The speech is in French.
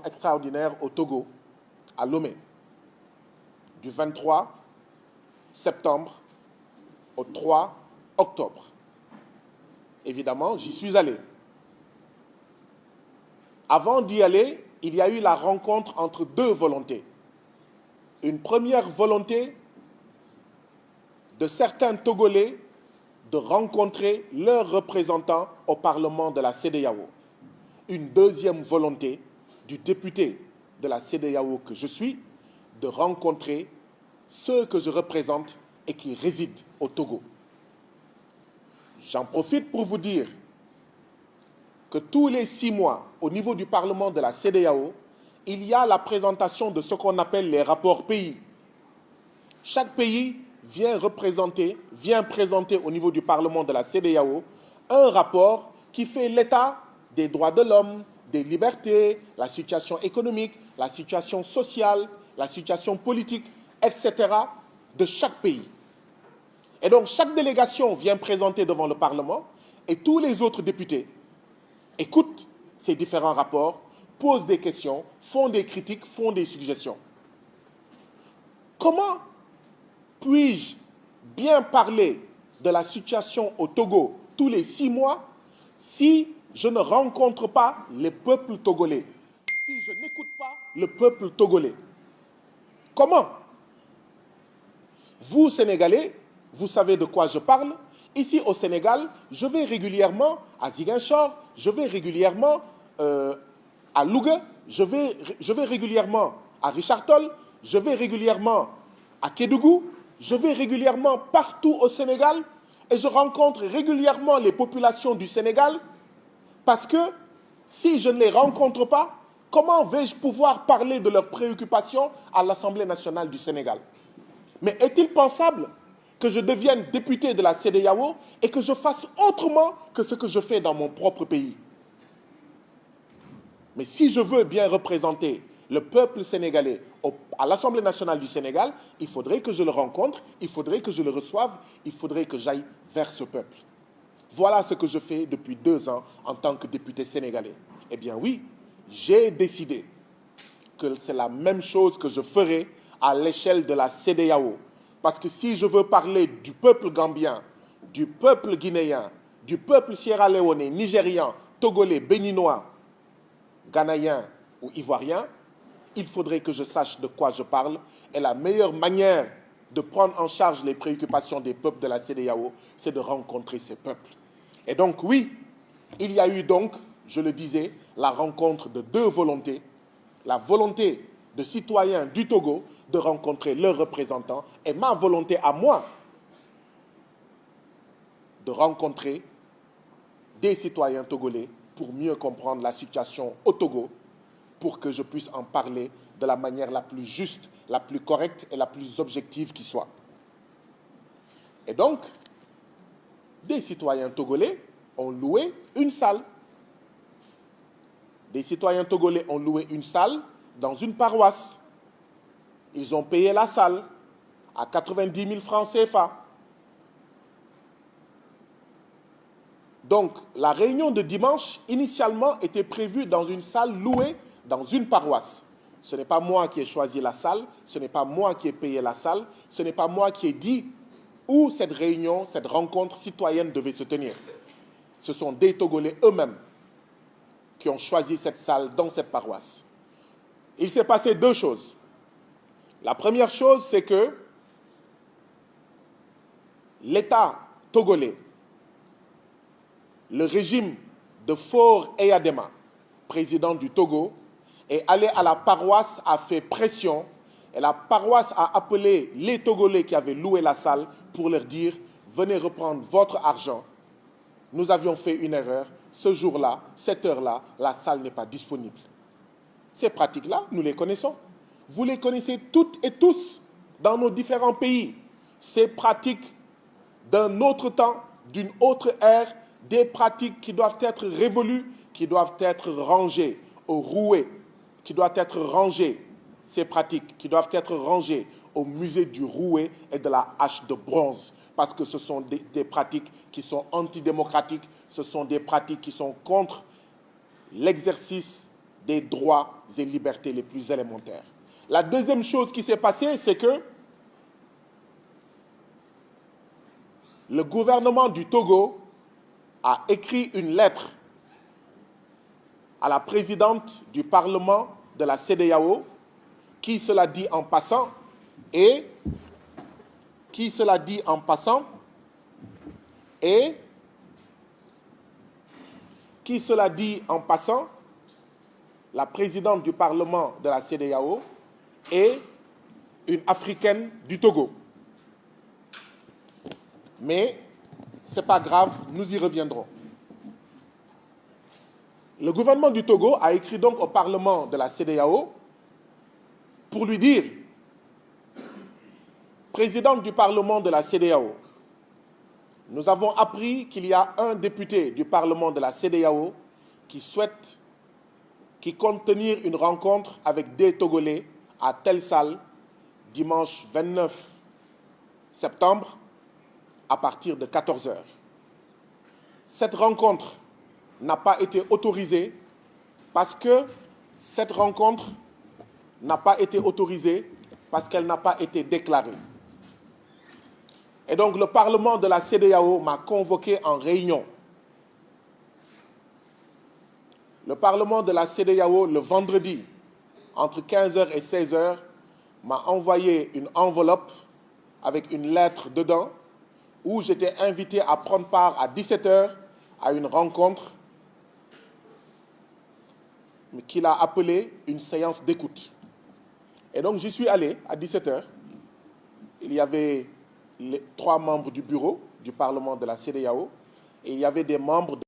Extraordinaire au Togo, à Lomé, du 23 septembre au 3 octobre. Évidemment, j'y suis allé. Avant d'y aller, il y a eu la rencontre entre deux volontés. Une première volonté de certains Togolais de rencontrer leurs représentants au Parlement de la CEDEAO. Une deuxième volonté du député de la CEDEAO que je suis de rencontrer ceux que je représente et qui résident au Togo. J'en profite pour vous dire que tous les 6 mois, au niveau du Parlement de la CEDEAO, il y a la présentation de ce qu'on appelle les rapports pays. Chaque pays vient présenter au niveau du Parlement de la CEDEAO un rapport qui fait l'état des droits de l'homme, des libertés, la situation économique, la situation sociale, la situation politique, etc. de chaque pays. Et donc chaque délégation vient présenter devant le Parlement et tous les autres députés écoutent ces différents rapports, posent des questions, font des critiques, font des suggestions. Comment puis-je bien parler de la situation au Togo tous les 6 mois si je ne rencontre pas les peuples togolais, si je n'écoute pas le peuple togolais? Comment? Vous, Sénégalais, vous savez de quoi je parle. Ici au Sénégal, je vais régulièrement à Ziguinchor, je vais régulièrement à Louga, je vais régulièrement à Richard Toll, je vais régulièrement à Kédougou, je vais régulièrement partout au Sénégal et je rencontre régulièrement les populations du Sénégal parce que si je ne les rencontre pas, comment vais-je pouvoir parler de leurs préoccupations à l'Assemblée nationale du Sénégal? Mais est-il pensable que je devienne député de la CEDEAO et que je fasse autrement que ce que je fais dans mon propre pays? Mais si je veux bien représenter le peuple sénégalais à l'Assemblée nationale du Sénégal, il faudrait que je le rencontre, il faudrait que je le reçoive, il faudrait que j'aille vers ce peuple. Voilà ce que je fais depuis 2 ans en tant que député sénégalais. Eh bien oui, j'ai décidé que c'est la même chose que je ferai à l'échelle de la CEDEAO. Parce que si je veux parler du peuple gambien, du peuple guinéen, du peuple sierra-léonais, nigérian, togolais, béninois, ghanéen ou ivoirien, il faudrait que je sache de quoi je parle. Et la meilleure manière de prendre en charge les préoccupations des peuples de la CEDEAO, c'est de rencontrer ces peuples. Et donc oui, il y a eu donc, je le disais, la rencontre de deux volontés. La volonté de citoyens du Togo de rencontrer leurs représentants et ma volonté à moi de rencontrer des citoyens togolais pour mieux comprendre la situation au Togo, pour que je puisse en parler de la manière la plus juste, la plus correcte et la plus objective qui soit. Et donc, des citoyens togolais ont loué une salle. Des citoyens togolais ont loué une salle dans une paroisse. Ils ont payé la salle à 90 000 francs CFA. Donc, la réunion de dimanche, initialement, était prévue dans une salle louée dans une paroisse. Ce n'est pas moi qui ai choisi la salle, ce n'est pas moi qui ai payé la salle, ce n'est pas moi qui ai dit où cette réunion, cette rencontre citoyenne devait se tenir. Ce sont des Togolais eux-mêmes qui ont choisi cette salle dans cette paroisse. Il s'est passé 2 choses. La première chose, c'est que l'État togolais, le régime de Faure Eyadema, président du Togo, est allé à la paroisse, a fait pression, et la paroisse a appelé les Togolais qui avaient loué la salle pour leur dire « Venez reprendre votre argent, nous avions fait une erreur, ce jour-là, cette heure-là, la salle n'est pas disponible. » Ces pratiques-là, nous les connaissons. Vous les connaissez toutes et tous dans nos différents pays. Ces pratiques d'un autre temps, d'une autre ère, des pratiques qui doivent être révolues, qui doivent être rangées au rouet, qui doivent être rangées, ces pratiques qui doivent être rangées au musée du rouet et de la hache de bronze, parce que ce sont des pratiques qui sont antidémocratiques, ce sont des pratiques qui sont contre l'exercice des droits et libertés les plus élémentaires. La deuxième chose qui s'est passée, c'est que le gouvernement du Togo a écrit une lettre à la présidente du Parlement de la CEDEAO, qui, cela dit en passant, la présidente du Parlement de la CEDEAO est une Africaine du Togo. Mais ce n'est pas grave, nous y reviendrons. Le gouvernement du Togo a écrit donc au Parlement de la CEDEAO pour lui dire, présidente du Parlement de la CEDEAO, nous avons appris qu'il y a un député du Parlement de la CEDEAO qui compte tenir une rencontre avec des Togolais à telle salle dimanche 29 septembre à partir de 14 h. Cette rencontre n'a pas été autorisée parce qu'elle n'a pas été déclarée. Et donc le Parlement de la CEDEAO m'a convoqué en réunion. Le Parlement de la CEDEAO, le vendredi, entre 15 h et 16 h, m'a envoyé une enveloppe avec une lettre dedans où j'étais invité à prendre part à 17 h à une rencontre qu'il a appelée une séance d'écoute. Et donc j'y suis allé à 17 h. Il y avait les 3 membres du bureau du Parlement de la CEDEAO et il y avait des membres